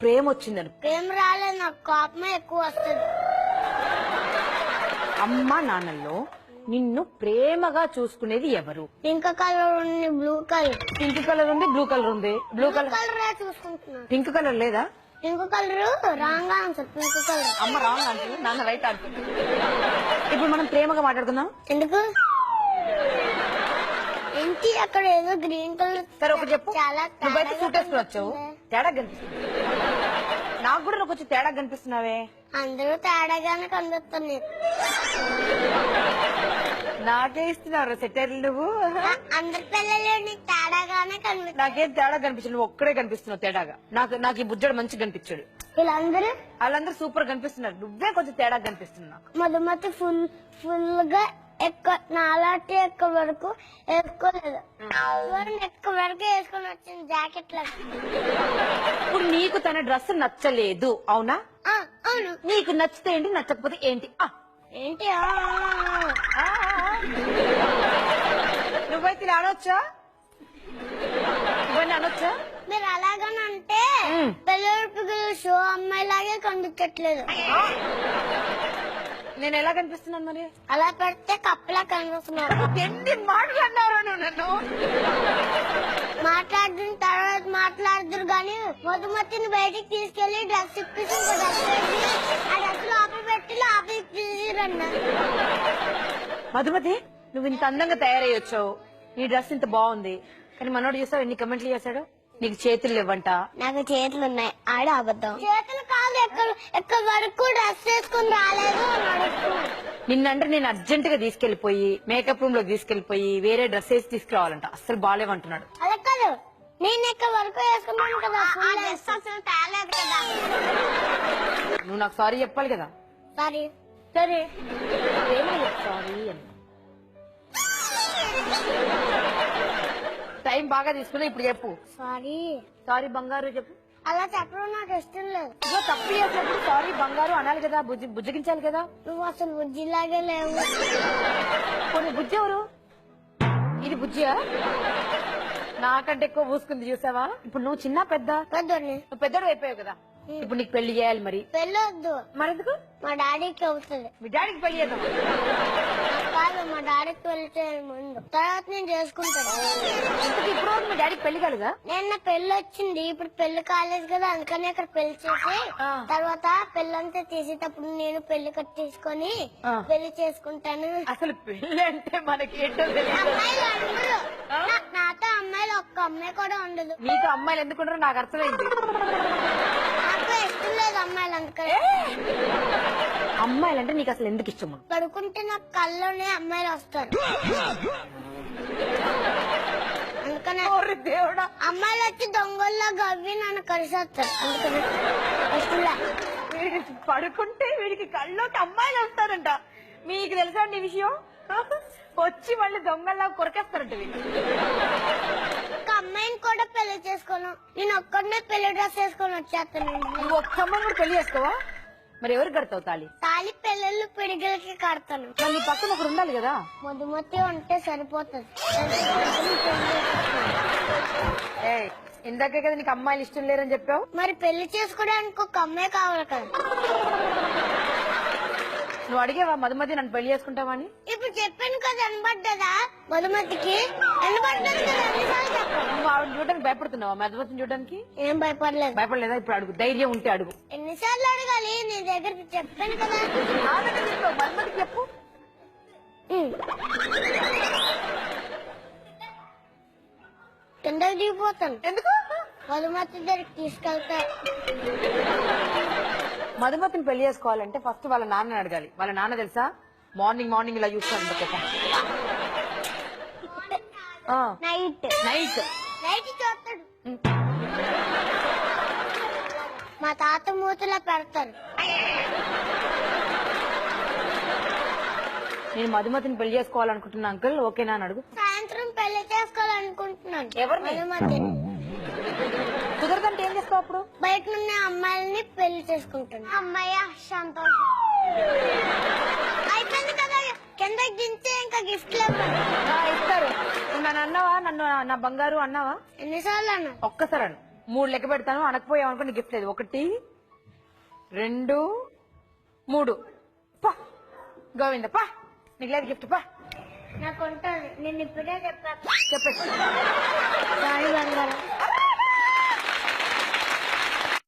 ప్రేమ వచ్చిందని. ప్రేమ రాలేదు, నాకు కోపమే ఎక్కువ వస్తుంది. అమ్మ నాన్నల్లో నిన్ను ప్రేమగా చూసుకునేది ఎవరు? పింక్ కలర్ ఉంది, బ్లూ కలర్. పింక్ కలర్ ఉంది, బ్లూ కలర్ ఉంది. బ్లూ కలర్ చూసుకుంటున్నాను. పింక్ కలర్ లేదా? Pink colour wrong answer. Pink colour. అమ్మ రాంగ్ అంటుంది, నాన్న రైట్ అంటుంది. ఇప్పుడు మనం ప్రేమగా మాట్లాడుకుందాం. ఎందుకు ఏంటి అక్కడ ఏదో గ్రీన్ కలర్? సరే ఒకటి చెప్పు. చాలా నువ్వైతే సూట్ వేసుకుని వచ్చావు, తేడా కనిపిస్తుంది. నాకు కూడా నువ్వు కొంచెం తేడా కనిపిస్తున్నావే. అందరూ తేడాగానే కనిపిస్తుంది. నాకే ఇస్తున్నారు సెటర్లు నువ్వు. అందరి పిల్లలు నీకు తేడాగానే కనిపిస్తుంది. నాకేం తేడా కనిపించదు, నువ్వు ఒక్కడే కనిపిస్తున్నావు తేడాగా. నాకు ఈ బుజ్జడు మంచిగా కనిపించాడు. వాళ్ళందరూ సూపర్ కనిపిస్తున్నారు, నువ్వే కొంచెం తేడా కనిపిస్తుంది నాకు. మధుమతి ఫుల్ గా నాలాంటి ఎక్క వరకు వేసుకోలేదు. ఎక్క వరకు వేసుకొని వచ్చింది జాకెట్ లాగా. ఇప్పుడు నీకు తన డ్రెస్ నచ్చలేదు అవునా? అవును. నీకు నచ్చితే ఏంటి, నచ్చకపోతే ఏంటి? ఏంటి నువ్వైతే ఇలా అనొచ్చా? ఇవన్నీ అనొచ్చా? మీరు అలాగనంటే పిల్లలు పిల్లలు షో అమ్మాయిలాగే కనిపించట్లేదు. నేను ఎలా కనిపిస్తున్నాను మరి? అలా పెడితే కప్పలా కనిపిస్తున్నారు. ఎన్ని మాట్లాడినారు నన్ను? మాట్లాడిన తర్వాత మాట్లాడుతురు గాని మధుమతిని బయటికి తీసుకెళ్లి డ్రెస్ ఇప్పించి ఆ డ్రెస్ లోపల పెట్టి లోపల ఇప్పించారన్న. మధుమతి నువ్వు ఇంత అందంగా తయారయ్యొచ్చావు, నీ డ్రెస్ ఇంత బాగుంది, కానీ మనోడు చూసావు ఎన్ని కమెంట్లు చేశాడు. నీకు చేతులు లేవంట. నాకు చేతులు ఉన్నాయి, ఆడ అబద్ధం. చేతులు కాదు, ఎక్కడ వరకు డ్రెస్ వేసుకుని రాలేదు. నిన్నంటే నేను అర్జెంట్ గా తీసుకెళ్లిపోయి మేకప్ రూమ్ లోకి తీసుకెళ్లిపోయి వేరే డ్రెస్ వేసి తీసుకురావాలంట. అస్సలు బాగాలేమంటున్నాడు. అలా కాదు, నేను ఎక్కడ వరకు వేసుకున్నాను కదా, అసలు తేలేదు కదా. నువ్వు నాకు సారీ చెప్పాలి కదా. సారీ. సరే సారీ అని టైం బాగా తీసుకున్నా, ఇప్పుడు చెప్పు. సారీ. సారీ బంగారు చెప్పు. అలా చెప్పడం నాకు ఇష్టం లేదు. ఇదో తప్పు చేసినప్పుడు సారీ బంగారు అనాలి కదా, బుజ్జగించాలి కదా. నువ్వు అసలు బుజ్జిలాగే లేవు. కొన్ని బుజ్జి ఎవరు? ఇది బుజ్జియా? నాకంటే ఎక్కువ పూసుకుంది చూసావా. ఇప్పుడు నువ్వు చిన్న పెద్ద? పెద్దోడిని. నువ్వు పెద్దోడు అయిపోయావు కదా, ఇప్పుడు నీకు పెళ్లి చేయాలి. మరి పెళ్ళొద్దు. మరెందుకు? మా డాడీకి అవుతుంది. మీ డాడీకి పెళ్లి చేద్దాం. కాదు, మా డాడీకి వెళ్తే ముందు తర్వాత నేను చేసుకుంటాను. ఇప్పుడు మీ డాడీకి పెళ్లి కాలేదా? నిన్న పెళ్లి వచ్చింది, ఇప్పుడు పెళ్లి కాలేదు కదా, అందుకని అక్కడ పెళ్లి చేసి తర్వాత పెళ్ళంతా తీసేటప్పుడు నేను పెళ్లి కట్టేసుకొని పెళ్లి చేసుకుంటాను. అసలు పెళ్లి అంటే మనకి ఏంటో తెలియదు. అమ్మాయిలు అందరూ నాతో అమ్మాయిలు ఒక్క అమ్మాయి కూడా ఉండదు. నీతో అమ్మాయిలు ఎందుకుంటారో నాకు అర్థమైంది. నాకు ఇష్టం లేదు అమ్మాయిలు, అందుకని. అమ్మాయిలంటే నీకు అసలు ఎందుకు ఇష్టం? పడుకుంటే నాకు కళ్ళలోనే అమ్మాయిలు వస్తారు, అందుకనే. దేవుడా, అమ్మాయిలు వచ్చి దొంగల్లో గవ్వి నన్ను కలిసేస్తారు, అందుకని ఇష్టంలే. పడుకుంటే వీడికి కళ్ళలోకి అమ్మాయిలు వస్తారంట. మీకు తెలుసా నీ విషయం? వచ్చి మళ్ళీ దొంగల్లా కొరకేస్తారంట వీళ్ళు. ఒక అమ్మాయిని కూడా పెళ్లి చేసుకోను, నేను ఒక్కడనే పెళ్లి డ్రెస్ వేసుకొని వచ్చేస్తాను. నువ్వు ఒక్క అమ్మాయిని కూడా పెళ్లి చేసుకోవా? మరి ఎవరు కడతావు తాళి? తాళి పిల్లలు పిడిగలకి కడతాను. మళ్ళీ పక్కన ఒకరు ఉండాలి కదా. మధుమతి ఉంటే సరిపోతుంది. ఇందాకే కదా నీకు అమ్మాయిలు ఇష్టం లేరని చెప్పావు. మరి పెళ్లి చేసుకోవడానికి ఒక అమ్మాయి కావాలి కదా. నువ్వు అడిగేవా మధుమతి నన్ను పెళ్లి చేసుకుంటావా అని? ఇప్పుడు చెప్పాను కదా, అనబడ్డదా మధుమతికి? అనబడ్డది కదా, ఎన్నిసార్లు చెప్పాను. నువ్వు ఆవిడ చూడడానికి భయపడుతున్నావా? మధుమతిని చూడడానికి ఏం భయపడలేదు. భయపడలేదా? ఇప్పుడు అడుగు, ధైర్యం ఉంటే అడుగు. ఎన్నిసార్లు అడగాలి? నీ దగ్గరికి చెప్పాను కదా. మధుమతికి చెప్పు. కిందకి దిగిపోతాను. ఎందుకు? మధుమతి దగ్గరికి తీసుకెళ్తా. మధుమతిని పెళ్లి చేసుకోవాలంటే ఫస్ట్ వాళ్ళ నాన్నని అడగాలి. వాళ్ళ నాన్న తెలుసా, మార్నింగ్ ఇలా చూస్తాను. నైట్ నైట్ చూస్తాడు. మా తాత మూతలో పెడతారు. నేను మధుమతిని పెళ్లి చేసుకోవాలనుకుంటున్నా అంకుల్, ఓకేనా అని అడుగు. సాయంత్రం పెళ్లి చేసుకోవాలనుకుంటున్నాను. ఎవరిని? మధుమతిని. కుదరదంటే ఏం చేస్తావు అప్పుడు? బయట ఉన్న అమ్మాయిల్ని పెళ్లి చేసుకుంటాను. అమ్మాయి సంతోషం అయిపోయింది కదా, కిందకి దించే ఇంకా గిఫ్ట్ లేదు ఇస్తారు. నన్ను అన్నావా? నన్ను నా బంగారు అన్నావా? ఎన్నిసార్లు అన్నా? ఒక్కసారి అను. 3 లెక్క పెడతాను, అనకపోయావు అనుకో నీకు గిఫ్ట్ లేదు. 1 2 3 పా గోవింద పా, నీకు లేదు గిఫ్ట్ పా. నాకు ఉంటుంది, నేను ఇప్పుడే చెప్పాను. చెప్పేసి